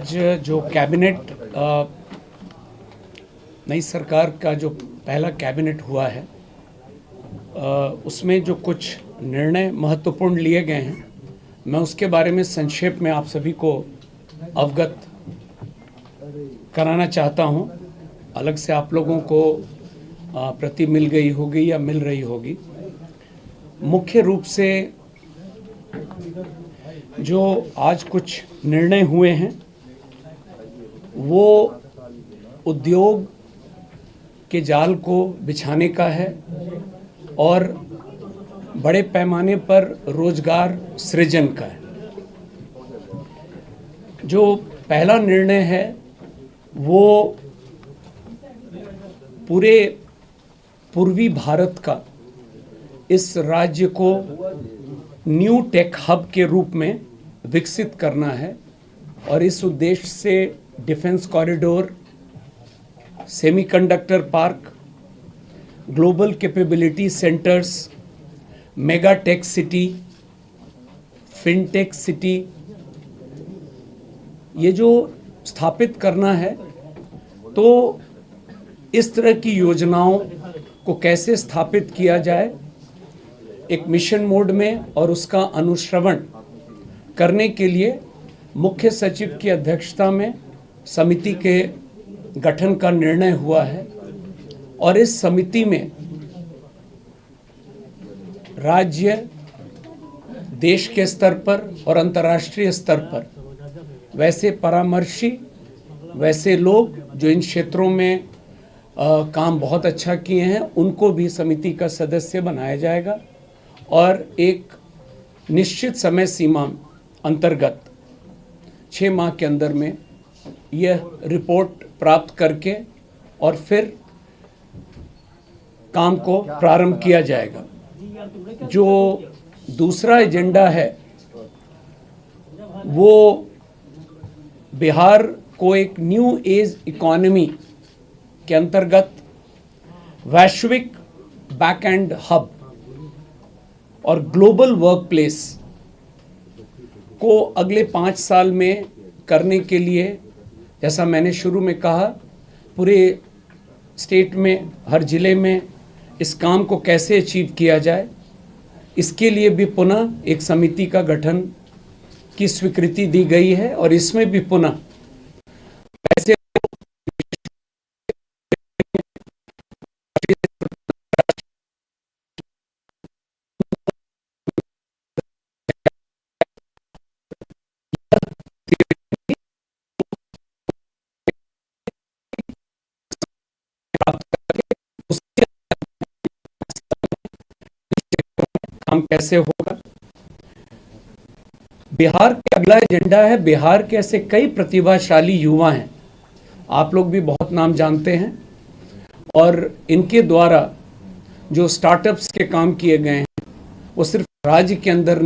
आज जो कैबिनेट नई सरकार का जो पहला कैबिनेट हुआ है उसमें जो कुछ निर्णय महत्वपूर्ण लिए गए हैं, मैं उसके बारे में संक्षेप में आप सभी को अवगत कराना चाहता हूं। अलग से आप लोगों को प्रति मिल गई होगी या मिल रही होगी। मुख्य रूप से जो आज कुछ निर्णय हुए हैं वो उद्योग के जाल को बिछाने का है और बड़े पैमाने पर रोजगार सृजन का है। जो पहला निर्णय है वो पूरे पूर्वी भारत का इस राज्य को न्यू टेक हब के रूप में विकसित करना है और इस उद्देश्य से defence corridor, semiconductor park, global capability centres, mega tech city, fintech city, ये जो स्थापित करना है, तो इस तरह की योजनाओं को कैसे स्थापित किया जाए एक मिशन मोड में और उसका अनुश्रवण करने के लिए मुख्य सचिव की अध्यक्षता में समिति के गठन का निर्णय हुआ है और इस समिति में राज्य, देश के स्तर पर और अंतर्राष्ट्रीय स्तर पर वैसे परामर्शी, वैसे लोग जो इन क्षेत्रों में काम बहुत अच्छा किए हैं, उनको भी समिति का सदस्य बनाया जाएगा और एक निश्चित समय सीमा अंतर्गत 6 माह के अंदर में यह रिपोर्ट प्राप्त करके और फिर काम को प्रारंभ किया जाएगा। जो दूसरा एजेंडा है वो बिहार को एक न्यू एज इकोनॉमी के अंतर्गत वैश्विक बैक एंड हब और ग्लोबल वर्क प्लेस को अगले 5 साल में करने के लिए, जैसा मैंने शुरू में कहा, पूरे स्टेट में, हर जिले में इस काम को कैसे अचीव किया जाए, इसके लिए भी पुनः एक समिति का गठन की स्वीकृति दी गई है और इसमें भी पुनः ऐसे काम कैसे होगा। बिहार का अगला एजेंडा है, बिहार के ऐसे कई प्रतिभाशाली युवा हैं, आप लोग भी बहुत नाम जानते हैं, और इनके द्वारा जो स्टार्टअप्स के काम किए गए हैं वो सिर्फ राज्य के अंदर नहीं